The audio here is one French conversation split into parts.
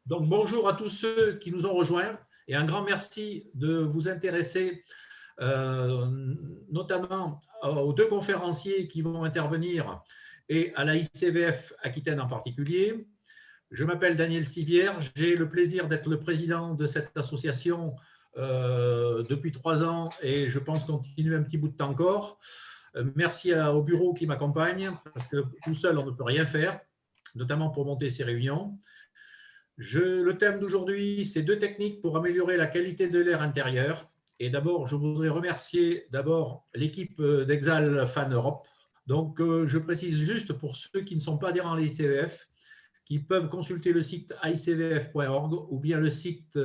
Donc, bonjour à tous ceux qui nous ont rejoints et un grand merci de vous intéresser notamment aux deux conférenciers qui vont intervenir et à la ICVF Aquitaine en particulier. Je m'appelle Daniel Sivière, j'ai le plaisir d'être le président de cette association depuis 3 ans et je pense continuer un petit bout de temps encore. Merci au bureau qui m'accompagne parce que tout seul on ne peut rien faire, notamment pour monter ces réunions. Le thème d'aujourd'hui, c'est 2 techniques pour améliorer la qualité de l'air intérieur. Et d'abord, je voudrais remercier l'équipe d'Exal Fan Europe. Donc, je précise juste pour ceux qui ne sont pas adhérents à l'ICVF, qui peuvent consulter le site icvf.org ou bien le site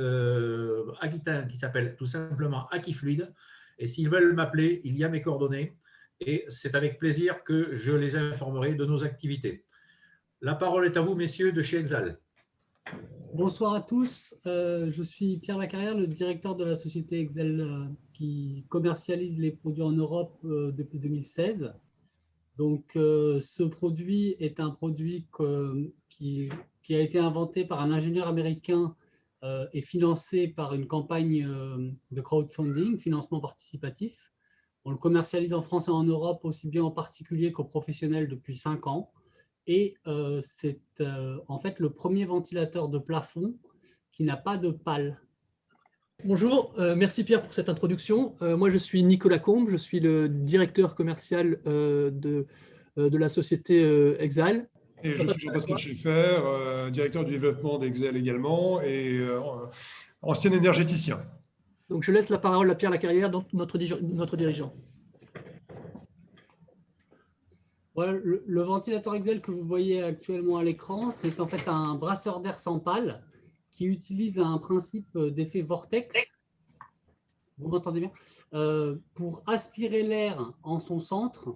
aquitain qui s'appelle tout simplement Aquifluide. Et s'ils veulent m'appeler, il y a mes coordonnées. Et c'est avec plaisir que je les informerai de nos activités. La parole est à vous, messieurs, de chez Exal. Bonsoir à tous, je suis Pierre Lacarrière, le directeur de la société Exal qui commercialise les produits en Europe depuis 2016. Donc ce produit est un produit qui a été inventé par un ingénieur américain et financé par une campagne de crowdfunding, financement participatif. On le commercialise en France et en Europe aussi bien en particulier qu'aux professionnels depuis 5 ans. Et c'est en fait le premier ventilateur de plafond qui n'a pas de pale. Bonjour, merci Pierre pour cette introduction. Moi je suis Nicolas Combe, je suis le directeur commercial de la société Exal. Et je suis Jean-Pascal Schaeffer, directeur du développement d'Exal également et ancien énergéticien. Donc je laisse la parole à Pierre Lacarrière, donc notre dirigeant. Voilà, le ventilateur Exal que vous voyez actuellement à l'écran, c'est en fait un brasseur d'air sans pale qui utilise un principe d'effet vortex, vous m'entendez bien, pour aspirer l'air en son centre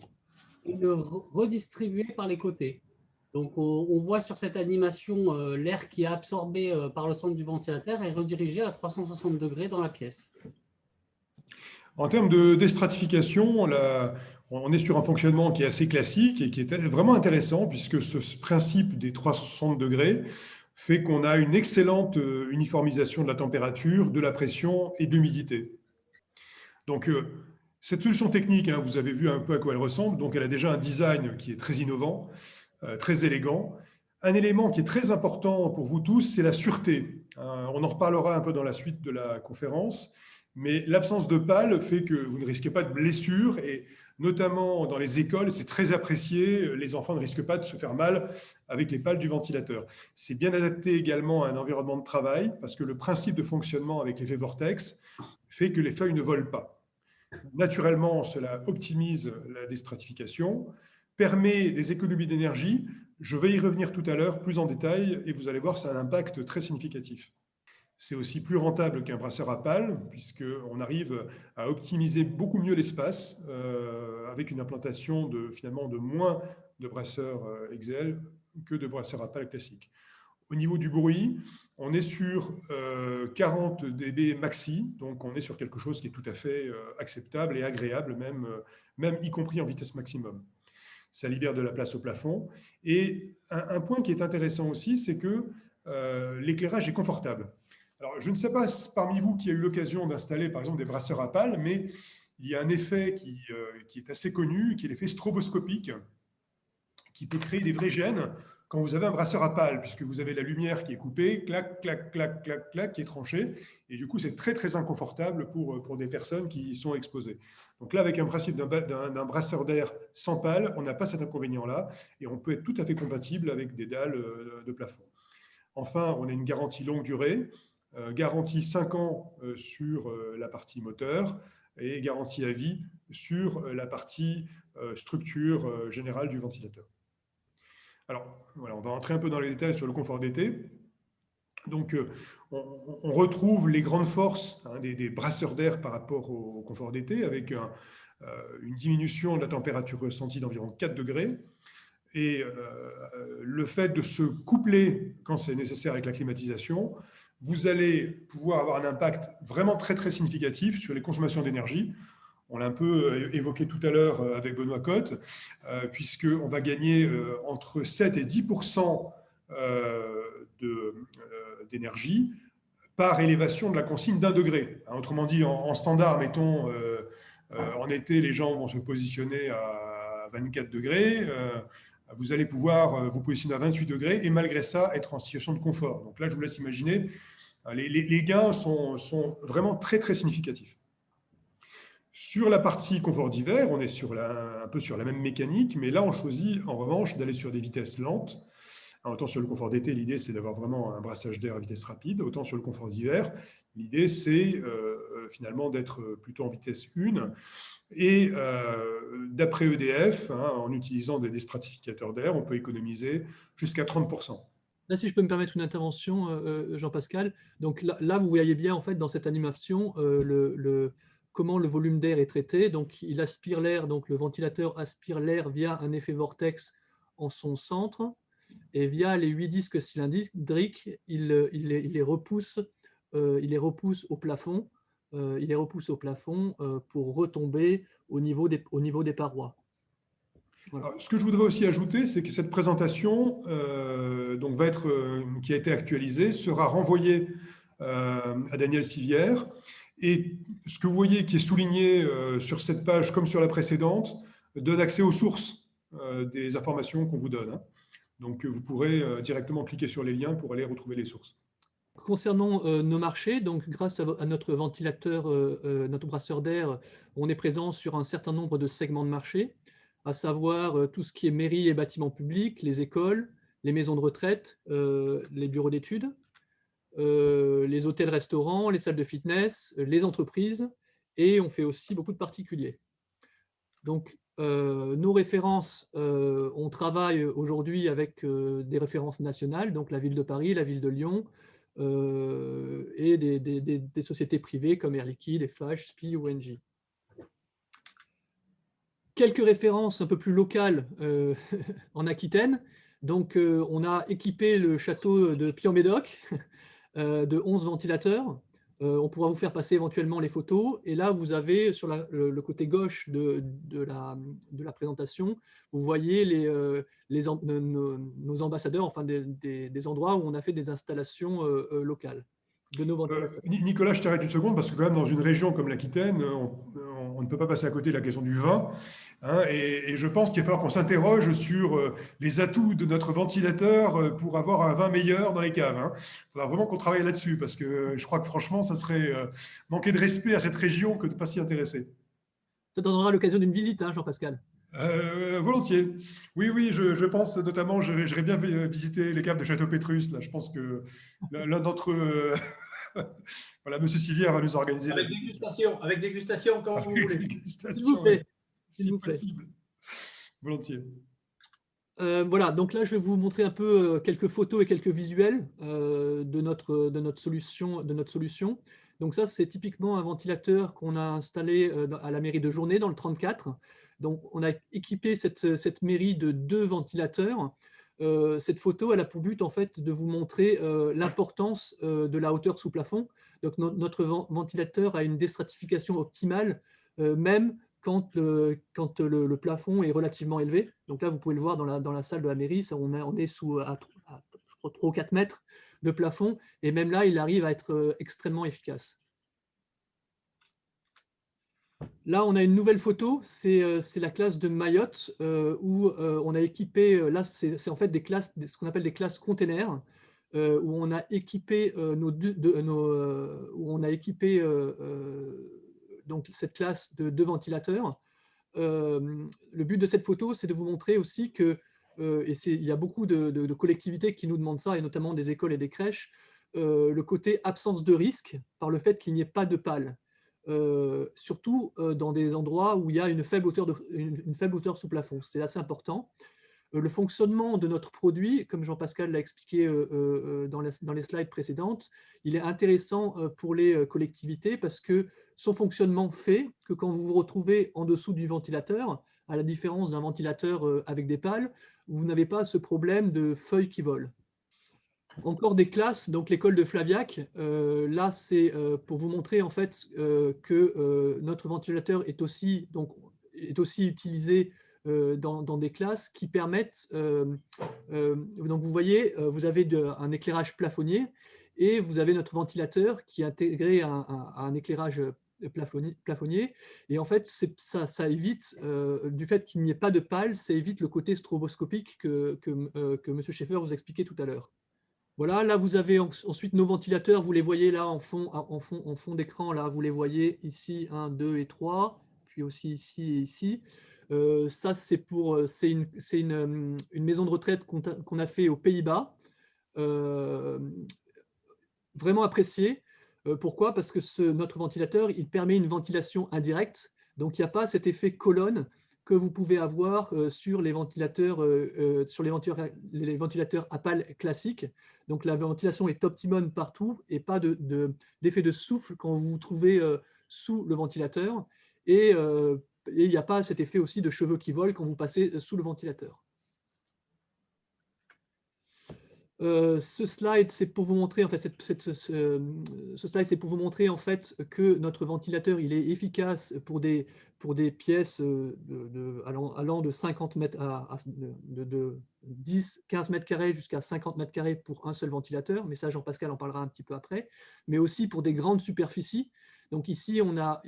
et le redistribuer par les côtés. Donc on voit sur cette animation l'air qui est absorbé par le centre du ventilateur et redirigé à 360 degrés dans la pièce. En termes de déstratification, on est sur un fonctionnement qui est assez classique et qui est vraiment intéressant puisque ce principe des 360 degrés fait qu'on a une excellente uniformisation de la température, de la pression et de l'humidité. Donc, cette solution technique, vous avez vu un peu à quoi elle ressemble, donc elle a déjà un design qui est très innovant, très élégant. Un élément qui est très important pour vous tous, c'est la sûreté. On en reparlera un peu dans la suite de la conférence, mais l'absence de pale fait que vous ne risquez pas de blessures et notamment dans les écoles, c'est très apprécié. Les enfants ne risquent pas de se faire mal avec les pales du ventilateur. C'est bien adapté également à un environnement de travail parce que le principe de fonctionnement avec l'effet vortex fait que les feuilles ne volent pas. Naturellement, cela optimise la déstratification, permet des économies d'énergie. Je vais y revenir tout à l'heure plus en détail et vous allez voir, ça a un impact très significatif. C'est aussi plus rentable qu'un brasseur à pale, puisqu'on arrive à optimiser beaucoup mieux l'espace avec une implantation finalement de moins de brasseurs Exal que de brasseurs à pale classiques. Au niveau du bruit, on est sur 40 dB maxi, donc on est sur quelque chose qui est tout à fait acceptable et agréable, même y compris en vitesse maximum. Ça libère de la place au plafond. Et un point qui est intéressant aussi, c'est que l'éclairage est confortable. Alors, je ne sais pas parmi vous qui a eu l'occasion d'installer, par exemple, des brasseurs à pale, mais il y a un effet qui est assez connu, qui est l'effet stroboscopique, qui peut créer des vrais gènes quand vous avez un brasseur à pale, puisque vous avez la lumière qui est coupée, clac, clac, clac, clac, clac, qui est tranchée, et du coup, c'est très, très inconfortable pour des personnes qui y sont exposées. Donc là, avec un principe d'un brasseur d'air sans pale, on n'a pas cet inconvénient-là, et on peut être tout à fait compatible avec des dalles de plafond. Enfin, on a une garantie longue durée, garantie 5 ans sur la partie moteur et garantie à vie sur la partie structure générale du ventilateur. Alors, voilà, on va entrer un peu dans les détails sur le confort d'été. Donc, on retrouve les grandes forces des brasseurs d'air par rapport au confort d'été avec une diminution de la température ressentie d'environ 4 degrés. Et le fait de se coupler quand c'est nécessaire avec la climatisation, vous allez pouvoir avoir un impact vraiment très, très significatif sur les consommations d'énergie. On l'a un peu évoqué tout à l'heure avec Benoît Cotte, puisqu'on va gagner entre 7 et 10% d'énergie par élévation de la consigne d'1 degré. Autrement dit, en standard, mettons, en été, les gens vont se positionner à 24 degrés. Vous allez pouvoir vous positionner à 28 degrés et malgré ça, être en situation de confort. Donc là, je vous laisse imaginer, les gains sont vraiment très, très significatifs. Sur la partie confort d'hiver, on est un peu sur la même mécanique, mais là, on choisit en revanche d'aller sur des vitesses lentes. Autant sur le confort d'été, l'idée, c'est d'avoir vraiment un brassage d'air à vitesse rapide. Autant sur le confort d'hiver, l'idée, c'est finalement d'être plutôt en vitesse 1. Et d'après EDF, en utilisant des stratificateurs d'air, on peut économiser jusqu'à 30%. Là, si je peux me permettre une intervention, Jean-Pascal. Donc là, vous voyez bien, en fait, dans cette animation, comment le volume d'air est traité. Donc, il aspire l'air, donc le ventilateur aspire l'air via un effet vortex en son centre. Et via les 8 disques cylindriques, il les repousse au plafond. Il les repousse au plafond pour retomber au niveau des parois. Voilà. Alors, ce que je voudrais aussi ajouter, c'est que cette présentation qui a été actualisée sera renvoyée à Daniel Sivière. Et ce que vous voyez qui est souligné sur cette page, comme sur la précédente, donne accès aux sources des informations qu'on vous donne. Donc, vous pourrez directement cliquer sur les liens pour aller retrouver les sources. Concernant nos marchés, donc grâce à notre ventilateur, notre brasseur d'air, on est présent sur un certain nombre de segments de marché, à savoir tout ce qui est mairies et bâtiments publics, les écoles, les maisons de retraite, les bureaux d'études, les hôtels-restaurants, les salles de fitness, les entreprises, et on fait aussi beaucoup de particuliers. Donc, nos références, on travaille aujourd'hui avec des références nationales, donc la ville de Paris, la ville de Lyon, et des sociétés privées comme Air Liquide, Eiffage, SPI ou Engie. Quelques références un peu plus locales en Aquitaine. Donc, on a équipé le château de Puy-en-Médoc de 11 ventilateurs. On pourra vous faire passer éventuellement les photos. Et là, vous avez sur le côté gauche de la présentation, vous voyez nos ambassadeurs, enfin des endroits où on a fait des installations locales de nos ventilateurs. Nicolas, je t'arrête une seconde parce que quand même dans une région comme l'Aquitaine, on ne peut pas passer à côté de la question du vin. Et je pense qu'il va falloir qu'on s'interroge sur les atouts de notre ventilateur pour avoir un vin meilleur dans les caves. Il faudra vraiment qu'on travaille là-dessus parce que je crois que franchement, ça serait manquer de respect à cette région que de ne pas s'y intéresser. Ça donnera l'occasion d'une visite, Jean-Pascal. Volontiers. Oui, je pense notamment, j'irais bien visiter les caves de Château-Pétrus. Là, je pense que l'un d'entre voilà, Monsieur Sivière va nous organiser. Avec dégustation quand vous voulez. S'il vous plaît. Si possible. Volontiers. Voilà, donc là, je vais vous montrer un peu quelques photos et quelques visuels de notre solution. Donc ça, c'est typiquement un ventilateur qu'on a installé à la mairie de Journay, dans le 34. Donc, on a équipé cette mairie de 2 ventilateurs. Cette photo, elle a pour but, en fait, de vous montrer l'importance de la hauteur sous plafond. Donc, notre ventilateur a une déstratification optimale, même quand le plafond est relativement élevé. Donc là, vous pouvez le voir dans la salle de la mairie, on est sous à 3 ou 4 mètres de plafond, et même là, il arrive à être extrêmement efficace. Là, on a une nouvelle photo, c'est la classe de Mayotte, où on a équipé, là, c'est en fait ce qu'on appelle des classes containers, où on a équipé donc cette classe de 2 ventilateurs. Le but de cette photo, c'est de vous montrer aussi que, il y a beaucoup de collectivités qui nous demandent ça, et notamment des écoles et des crèches, le côté absence de risque par le fait qu'il n'y ait pas de pales. Surtout dans des endroits où il y a une faible hauteur sous plafond. C'est assez important. Le fonctionnement de notre produit, comme Jean-Pascal l'a expliqué dans les slides précédentes, il est intéressant pour les collectivités parce que son fonctionnement fait que quand vous vous retrouvez en dessous du ventilateur, à la différence d'un ventilateur avec des pales, vous n'avez pas ce problème de feuilles qui volent. Encore des classes, donc l'école de Flaviac, là c'est pour vous montrer en fait que notre ventilateur est aussi utilisé dans des classes qui permettent… donc, vous voyez, vous avez un éclairage plafonnier et vous avez notre ventilateur qui est intégré à un éclairage plafonnier. Et en fait, ça évite, du fait qu'il n'y ait pas de pales, ça évite le côté stroboscopique que M. Schaeffer vous expliquait tout à l'heure. Voilà, là, vous avez ensuite nos ventilateurs. Vous les voyez là en fond d'écran. Là, vous les voyez ici, 1, 2 et 3, puis aussi ici et ici. Ça, c'est une maison de retraite qu'on a fait aux Pays-Bas. Vraiment apprécié. Pourquoi? Parce que notre ventilateur, il permet une ventilation indirecte. Donc, il n'y a pas cet effet colonne que vous pouvez avoir sur les ventilateurs, les ventilateurs à pales classiques. Donc, la ventilation est optimum partout et pas d'effet de souffle quand vous vous trouvez sous le ventilateur. Et il n'y a pas cet effet aussi de cheveux qui volent quand vous passez sous le ventilateur. Ce slide, c'est pour vous montrer, en fait, ce slide, c'est pour vous montrer en fait que notre ventilateur, il est efficace pour des pièces allant de 50 mètres de 10, 15 mètres carrés jusqu'à 50 mètres carrés pour un seul ventilateur. Mais ça, Jean-Pascal en parlera un petit peu après. Mais aussi pour des grandes superficies. Donc ici, on a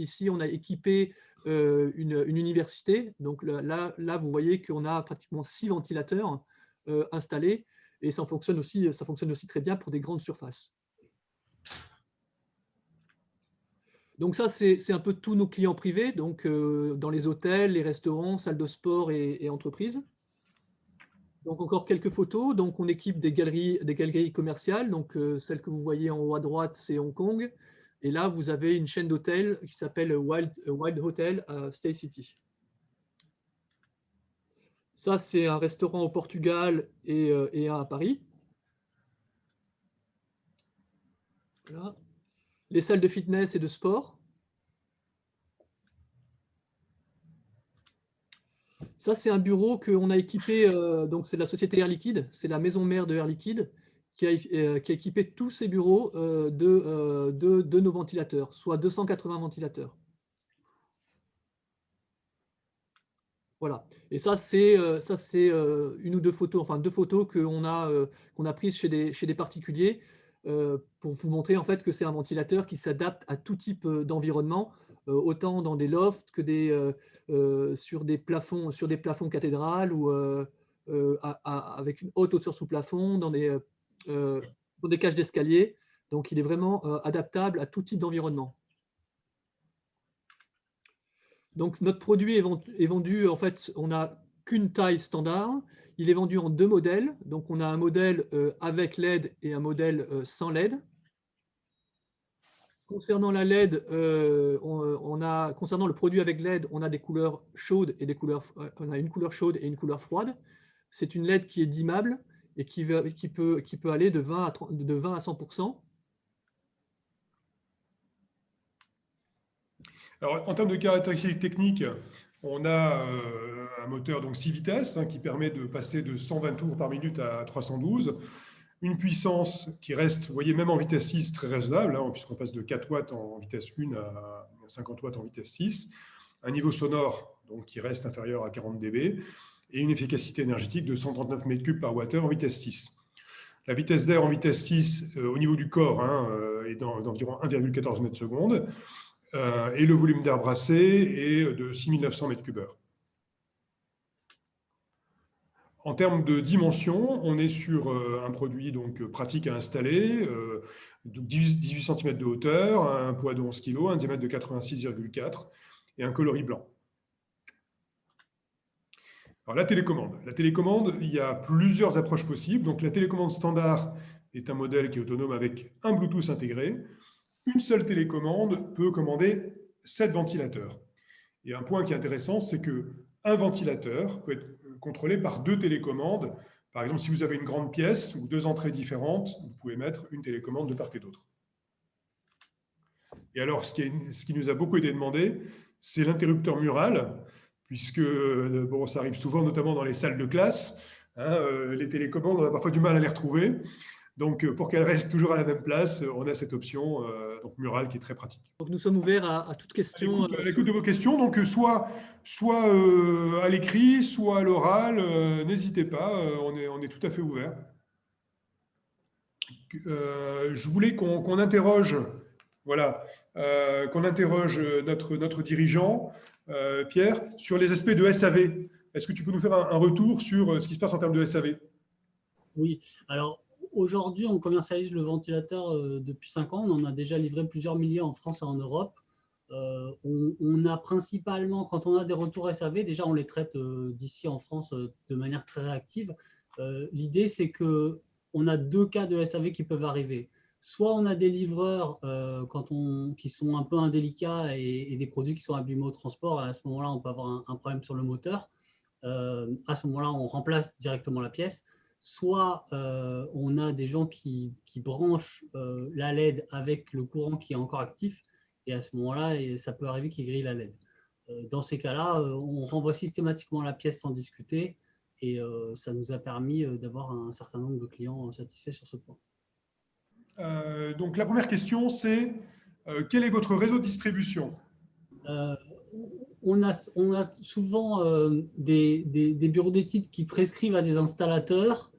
équipé une université. Donc là, vous voyez qu'on a pratiquement 6 ventilateurs installés. Et ça fonctionne aussi très bien pour des grandes surfaces. Donc ça, c'est un peu tous nos clients privés, donc dans les hôtels, les restaurants, salles de sport et entreprises. Donc encore quelques photos. Donc on équipe des galeries commerciales. Donc celle que vous voyez en haut à droite, c'est Hong Kong. Et là, vous avez une chaîne d'hôtels qui s'appelle Wild Hotel à Stay City. Ça, c'est un restaurant au Portugal et un à Paris. Voilà. Les salles de fitness et de sport. Ça, c'est un bureau qu'on a équipé, donc c'est de la société Air Liquide, c'est la maison mère de Air Liquide, qui a équipé tous ces bureaux de nos ventilateurs, soit 280 ventilateurs. Voilà. Et ça, c'est une ou deux photos, enfin 2 photos qu'on a prises chez des particuliers pour vous montrer en fait que c'est un ventilateur qui s'adapte à tout type d'environnement, autant dans des lofts que sur des plafonds cathédrales ou avec une haute hauteur sous plafond, dans des cages d'escalier. Donc, il est vraiment adaptable à tout type d'environnement. Donc, notre produit est vendu, en fait, on n'a qu'une taille standard. Il est vendu en 2 modèles. Donc, on a un modèle avec LED et un modèle sans LED. Concernant la LED, concernant le produit avec LED, on a des couleurs chaudes et on a une couleur chaude et une couleur froide. C'est une LED qui est dimmable et qui peut aller de 20 à 100%. Alors, en termes de caractéristiques techniques, on a un moteur donc 6 vitesses qui permet de passer de 120 tours par minute à 312. Une puissance qui reste, vous voyez, même en vitesse 6, très raisonnable, puisqu'on passe de 4 watts en vitesse 1 à 50 watts en vitesse 6. Un niveau sonore donc, qui reste inférieur à 40 dB et une efficacité énergétique de 139 m3 par Wh en vitesse 6. La vitesse d'air en vitesse 6 au niveau du corps est d'environ 1,14 m/s. Et le volume d'air brassé est de 6900 m3. En termes de dimension, on est sur un produit donc pratique à installer, 18 cm de hauteur, un poids de 11 kg, un diamètre de 86,4 et un coloris blanc. Alors, la télécommande, il y a plusieurs approches possibles. Donc, la télécommande standard est un modèle qui est autonome avec un Bluetooth intégré. Une seule télécommande peut commander 7 ventilateurs. Et un point qui est intéressant, c'est qu'un ventilateur peut être contrôlé par 2 télécommandes. Par exemple, si vous avez une grande pièce ou 2 entrées différentes, vous pouvez mettre une télécommande de part et d'autre. Et alors, ce qui nous a beaucoup été demandé, c'est l'interrupteur mural, puisque ça arrive souvent, notamment dans les salles de classe. Les télécommandes, on a parfois du mal à les retrouver. Donc, pour qu'elle reste toujours à la même place, on a cette option donc murale qui est très pratique. Donc, nous sommes ouverts à toute question. À l'écoute de vos questions, donc soit à l'écrit, soit à l'oral, n'hésitez pas, on est tout à fait ouvert. Je voulais qu'on interroge, voilà, qu'on interroge notre dirigeant, Pierre, sur les aspects de SAV. Est-ce que tu peux nous faire un retour sur ce qui se passe en termes de SAV? Oui, alors aujourd'hui, on commercialise le ventilateur depuis 5 ans. On en a déjà livré plusieurs milliers en France et en Europe. On a principalement, quand on a des retours SAV, déjà on les traite d'ici en France de manière très réactive. L'idée, c'est qu'on a 2 cas de SAV qui peuvent arriver. Soit on a des livreurs qui sont un peu indélicats et des produits qui sont abîmés au transport. À ce moment-là, on peut avoir un problème sur le moteur. À ce moment-là, on remplace directement la pièce. Soit on a des gens qui branchent la LED avec le courant qui est encore actif, et à ce moment-là, ça peut arriver qu'ils grillent la LED. Dans ces cas-là, on renvoie systématiquement la pièce sans discuter, et ça nous a permis d'avoir un certain nombre de clients satisfaits sur ce point. Donc la première question, c'est quel est votre réseau de distribution? On a souvent des bureaux d'études qui prescrivent à des installateurs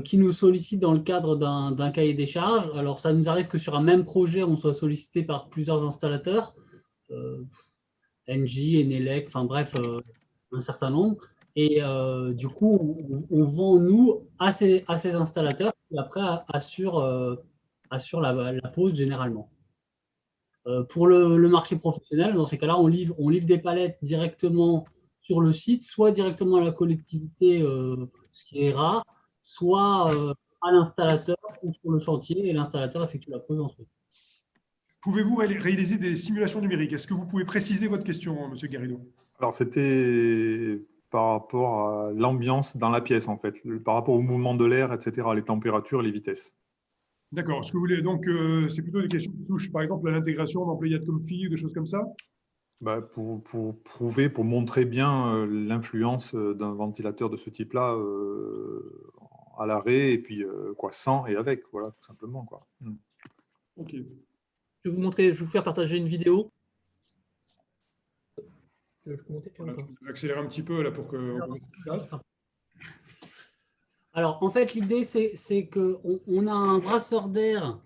qui nous sollicitent dans le cadre d'un cahier des charges. Alors, ça nous arrive que sur un même projet, on soit sollicité par plusieurs installateurs, Engie, Enelec, enfin bref, un certain nombre. Et du coup, on vend, nous, à ces installateurs qui après assurent la pose généralement. Pour le marché professionnel, dans ces cas-là, on livre des palettes directement sur le site, soit directement à la collectivité, ce qui est rare, soit à l'installateur ou sur le chantier, et l'installateur effectue la pose ensuite. Pouvez-vous réaliser des simulations numériques? Est-ce que vous pouvez préciser votre question, Monsieur Garrido? Alors, c'était par rapport à l'ambiance dans la pièce, en fait, par rapport au mouvement de l'air, etc., les températures, les vitesses. D'accord. Ce que vous voulez, donc, c'est plutôt des questions qui touchent, par exemple, à l'intégration d'employés de config ou des choses comme ça? Pour prouver, pour montrer bien l'influence d'un ventilateur de ce type-là à l'arrêt, et puis sans et avec, voilà, tout simplement, quoi. Ok. Je vais vous faire partager une vidéo. Voilà, je vais accélérer un petit peu là pour que. Alors, en fait, l'idée, c'est qu'on a un brasseur d'air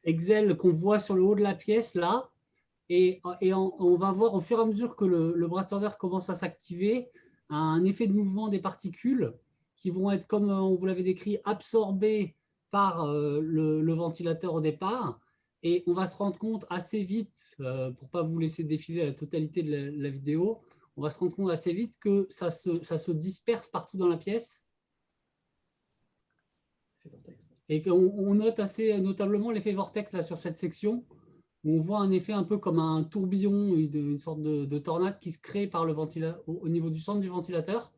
Excel qu'on voit sur le haut de la pièce, là, et on va voir au fur et à mesure que le brasseur d'air commence à s'activer, un effet de mouvement des particules qui vont être, comme on vous l'avait décrit, absorbées par le ventilateur au départ. Et on va se rendre compte assez vite, pour ne pas vous laisser défiler la totalité de la vidéo, on va se rendre compte assez vite que ça se disperse partout dans la pièce. Et qu'on note assez notablement l'effet vortex là, sur cette section, où on voit un effet un peu comme un tourbillon, une sorte de tornade qui se crée par au niveau du centre du ventilateur.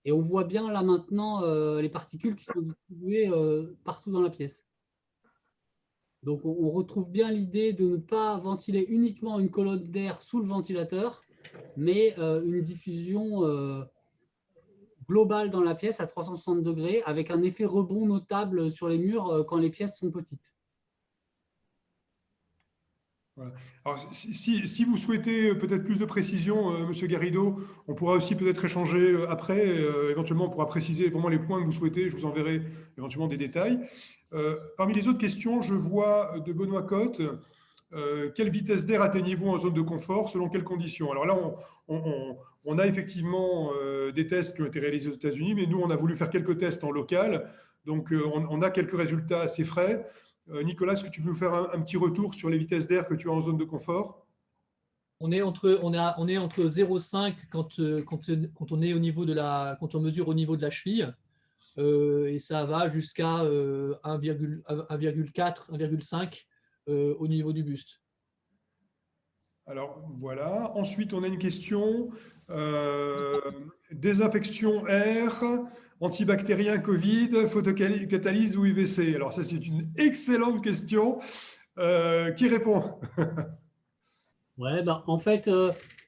Et on voit bien là maintenant les particules qui sont distribuées partout dans la pièce. Donc on retrouve bien l'idée de ne pas ventiler uniquement une colonne d'air sous le ventilateur, mais une diffusion globale dans la pièce à 360 degrés avec un effet rebond notable sur les murs quand les pièces sont petites. Voilà. Alors, si vous souhaitez peut-être plus de précision, Monsieur Garrido, on pourra aussi peut-être échanger après. Éventuellement, on pourra préciser vraiment les points que vous souhaitez. Je vous enverrai éventuellement des détails. Parmi les autres questions, je vois de Benoît Cotte. Quelle vitesse d'air atteignez-vous en zone de confort? Selon quelles conditions? Alors là, on a effectivement des tests qui ont été réalisés aux États-Unis, mais nous, on a voulu faire quelques tests en local. Donc, on a quelques résultats assez frais. Nicolas, est-ce que tu peux nous faire un petit retour sur les vitesses d'air que tu as en zone de confort? On est entre 0,5 quand on est au niveau quand on mesure au niveau de la cheville, et ça va jusqu'à 1,4, 1,5 au niveau du buste. Alors voilà. Ensuite, on a une question. Désinfection air, antibactérien Covid, photocatalyse ou UVC? Alors ça, c'est une excellente question. Qui répond? Ouais, en fait,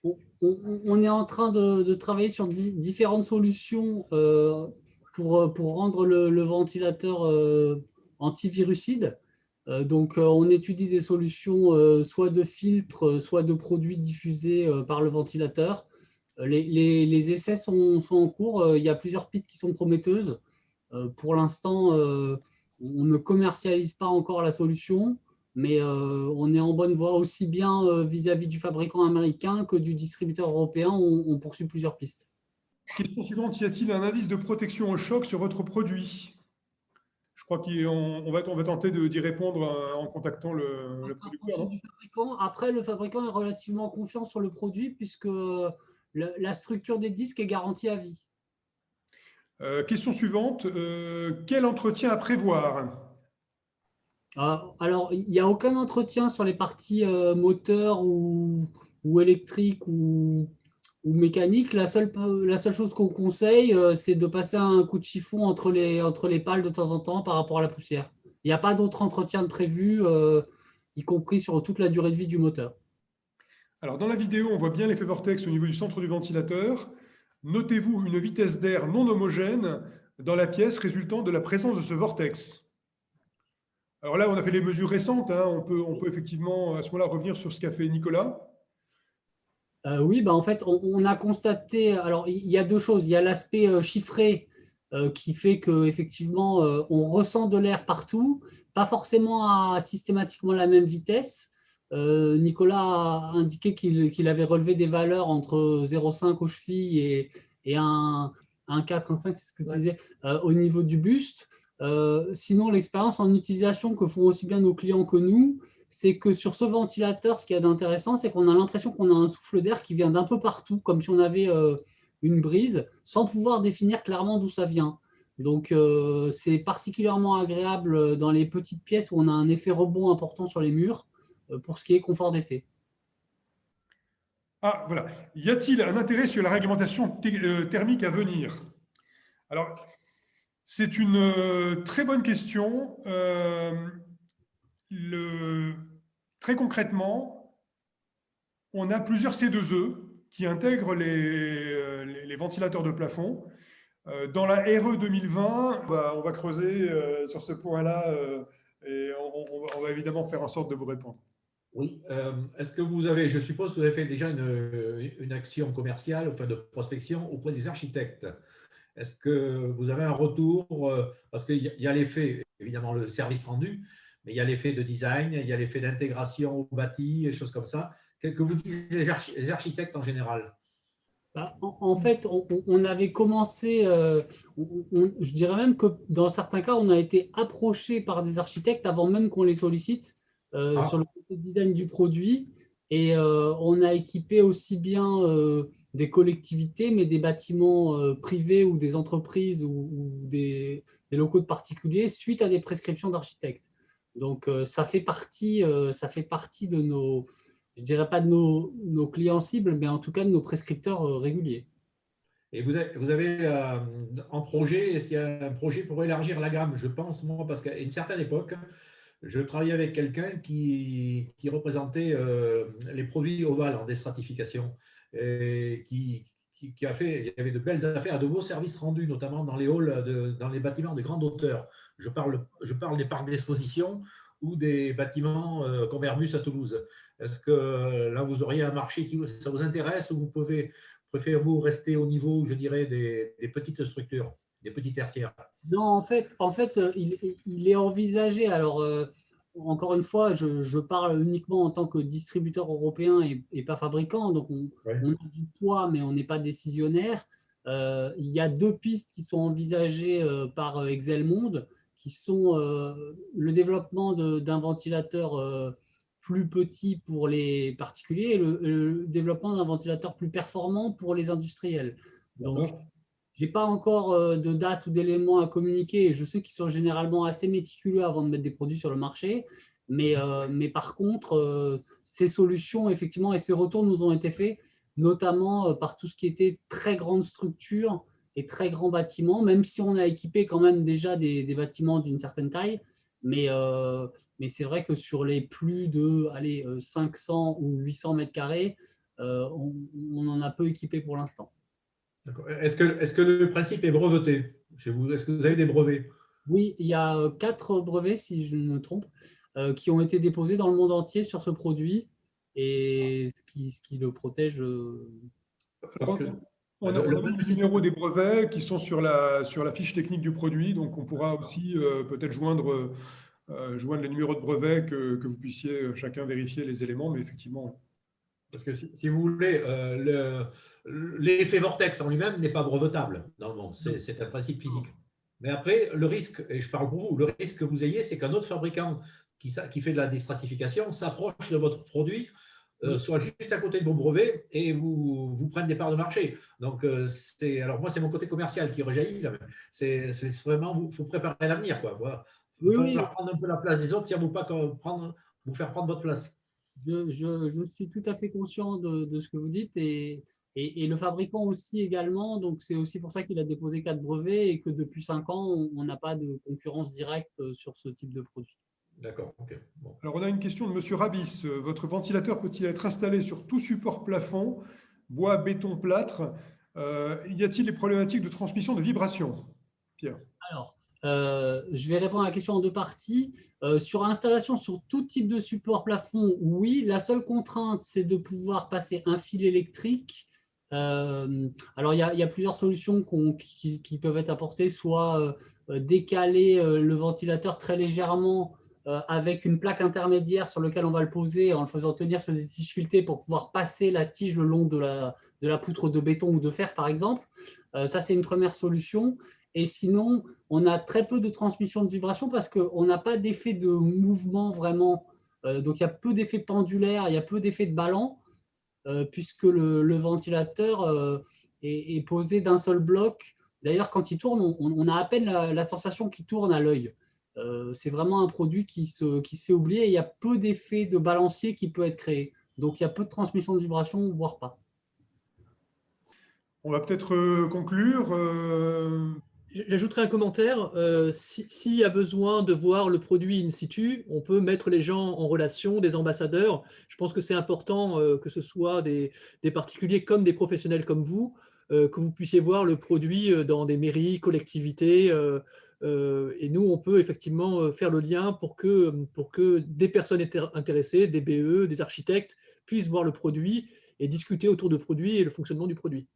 on est en train de travailler sur différentes solutions pour rendre le ventilateur antivirucides. Donc, on étudie des solutions soit de filtres, soit de produits diffusés par le ventilateur. Les essais sont en cours. Il y a plusieurs pistes qui sont prometteuses. Pour l'instant, on ne commercialise pas encore la solution, mais on est en bonne voie aussi bien vis-à-vis du fabricant américain que du distributeur européen. On poursuit plusieurs pistes. Question suivante, y a-t-il un indice de protection au choc sur votre produit? Je crois qu'on va tenter d'y répondre en contactant le producteur. Du fabricant. Après, le fabricant est relativement confiant sur le produit puisque la structure des disques est garantie à vie. Question suivante, quel entretien à prévoir? Alors, il n'y a aucun entretien sur les parties moteur ou électrique ou mécanique. La seule chose qu'on conseille, c'est de passer un coup de chiffon entre les pales de temps en temps par rapport à la poussière. Il n'y a pas d'autre entretien de prévu, y compris sur toute la durée de vie du moteur. Alors, dans la vidéo, on voit bien l'effet vortex au niveau du centre du ventilateur. Notez-vous une vitesse d'air non homogène dans la pièce résultant de la présence de ce vortex. Alors là, on a fait les mesures récentes. Hein. On peut effectivement, à ce moment-là, revenir sur ce qu'a fait Nicolas. Oui, en fait, on a constaté. Alors, il y a deux choses. Il y a l'aspect chiffré qui fait qu'effectivement, on ressent de l'air partout, pas forcément à systématiquement la même vitesse. Nicolas a indiqué qu'il avait relevé des valeurs entre 0,5 aux chevilles et 1,4, 1,5, c'est ce que tu disais, au niveau du buste. Sinon, l'expérience en utilisation que font aussi bien nos clients que nous, c'est que sur ce ventilateur, ce qu'il y a d'intéressant, c'est qu'on a l'impression qu'on a un souffle d'air qui vient d'un peu partout, comme si on avait une brise, sans pouvoir définir clairement d'où ça vient. Donc, c'est particulièrement agréable dans les petites pièces où on a un effet rebond important sur les murs pour ce qui est confort d'été. Ah, voilà. Y a-t-il un intérêt sur la réglementation thermique à venir? Alors, c'est une très bonne question. Très concrètement, on a plusieurs C2E qui intègrent les ventilateurs de plafond. Dans la RE 2020, on va creuser sur ce point-là et on va évidemment faire en sorte de vous répondre. Oui. Est-ce que vous avez, je suppose que vous avez fait déjà une action commerciale, enfin de prospection auprès des architectes. Est-ce que vous avez un retour? Parce qu'il y a l'effet, évidemment, le service rendu, mais il y a l'effet de design, il y a l'effet d'intégration au bâti, des choses comme ça. Que vous disent les architectes en général? En fait, on avait commencé, je dirais même que dans certains cas, on a été approché par des architectes avant même qu'on les sollicite sur le côté design du produit. Et on a équipé aussi bien des collectivités, mais des bâtiments privés ou des entreprises ou des locaux de particuliers suite à des prescriptions d'architectes. Donc, ça fait partie de nos, je dirais pas de nos clients cibles, mais en tout cas de nos prescripteurs réguliers. Et vous avez en projet, est-ce qu'il y a un projet pour élargir la gamme? Je pense, moi, parce qu'à une certaine époque, je travaillais avec quelqu'un qui représentait les produits ovales en déstratification et qui a fait, il y avait de belles affaires, de beaux services rendus, notamment dans les halls, dans les bâtiments de grande hauteur. Je parle des parcs d'exposition ou des bâtiments comme Airbus à Toulouse. Est-ce que là, vous auriez un marché qui ça vous intéresse ou préférez-vous rester au niveau, je dirais, des petites structures, des petits tertiaires? Non, en fait, il est envisagé. Alors, encore une fois, je parle uniquement en tant que distributeur européen et pas fabricant. Donc, on a du poids, mais on n'est pas décisionnaire. Il y a deux pistes qui sont envisagées par Exelmonde, qui sont le développement d'un ventilateur plus petit pour les particuliers et le développement d'un ventilateur plus performant pour les industriels. Donc, je n'ai pas encore de date ou d'éléments à communiquer. Et je sais qu'ils sont généralement assez méticuleux avant de mettre des produits sur le marché. Mais par contre, ces solutions, effectivement, et ces retours nous ont été faits, notamment par tout ce qui était très grande structure et très grands bâtiments, même si on a équipé quand même déjà des bâtiments d'une certaine taille. Mais c'est vrai que sur les plus de 500 ou 800 mètres carrés, on en a peu équipé pour l'instant. Est-ce que le principe est breveté chez vous? Est-ce que vous avez des brevets? Oui, il y a 4 brevets, si je ne me trompe, qui ont été déposés dans le monde entier sur ce produit et ce qui le protège. Parce Alors, que on a mis les numéros des brevets qui sont sur la fiche technique du produit, donc on pourra aussi peut-être joindre les numéros de brevets que vous puissiez chacun vérifier les éléments, mais effectivement. Parce que si vous voulez, l'effet vortex en lui-même n'est pas brevetable dans le monde. C'est un principe physique. Mais après, le risque, et je parle pour vous, le risque que vous ayez, c'est qu'un autre fabricant qui fait de la déstratification s'approche de votre produit, soit juste à côté de vos brevets et vous prenne des parts de marché. Donc, alors moi, c'est mon côté commercial qui rejaillit. C'est vraiment, il faut préparer l'avenir. Voilà. Il Oui, va oui, falloir prendre un peu la place des autres si on ne veut pas vous faire prendre votre place. je suis tout à fait conscient de ce que vous dites et le fabricant aussi également. Donc, c'est aussi pour ça qu'il a déposé 4 brevets et que depuis 5 ans, on n'a pas de concurrence directe sur ce type de produit. D'accord, ok. Bon. Alors, on a une question de Monsieur Rabis. Votre ventilateur peut-il être installé sur tout support plafond, bois, béton, plâtre? Y a-t-il des problématiques de transmission de vibration? Pierre. Alors, je vais répondre à la question en 2 parties. Sur installation sur tout type de support plafond, oui. La seule contrainte, c'est de pouvoir passer un fil électrique. Alors, il y a plusieurs solutions qui peuvent être apportées, soit décaler le ventilateur très légèrement avec une plaque intermédiaire sur laquelle on va le poser en le faisant tenir sur des tiges filetées pour pouvoir passer la tige le long de la poutre de béton ou de fer, par exemple. Ça, c'est une première solution. Et sinon, on a très peu de transmission de vibration parce qu'on n'a pas d'effet de mouvement vraiment. Donc, il y a peu d'effet pendulaire, il y a peu d'effet de ballon, puisque le ventilateur est posé d'un seul bloc. D'ailleurs, quand il tourne, on a à peine la sensation qu'il tourne à l'œil. C'est vraiment un produit qui se fait oublier et il y a peu d'effet de balancier qui peut être créé. Donc, il y a peu de transmission de vibration, voire pas. On va peut-être conclure. J'ajouterai un commentaire. S'il y a besoin de voir le produit in situ, on peut mettre les gens en relation, des ambassadeurs. Je pense que c'est important que ce soit des particuliers comme des professionnels comme vous, que vous puissiez voir le produit dans des mairies, collectivités. Et nous, on peut effectivement faire le lien pour que des personnes intéressées, des BE, des architectes, puissent voir le produit et discuter autour du produit et le fonctionnement du produit.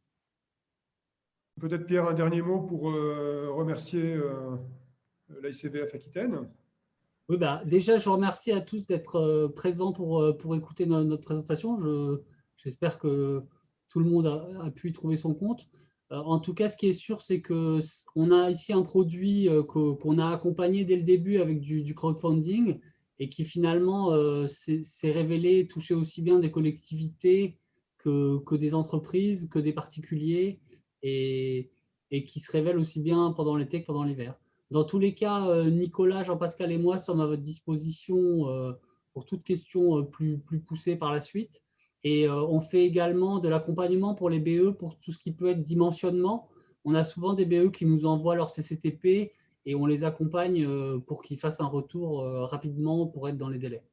Peut-être, Pierre, un dernier mot pour remercier l'ICVF Aquitaine. Oui, déjà, je vous remercie à tous d'être présents pour écouter notre présentation. J'espère que tout le monde a pu y trouver son compte. En tout cas, ce qui est sûr, c'est qu'on a ici un produit qu'on a accompagné dès le début avec du crowdfunding et qui finalement s'est révélé toucher aussi bien des collectivités que des entreprises, que des particuliers et qui se révèle aussi bien pendant l'été que pendant l'hiver. Dans tous les cas, Nicolas, Jean-Pascal et moi sommes à votre disposition pour toute question plus poussée par la suite. Et on fait également de l'accompagnement pour les BE, pour tout ce qui peut être dimensionnement. On a souvent des BE qui nous envoient leur CCTP et on les accompagne pour qu'ils fassent un retour rapidement pour être dans les délais.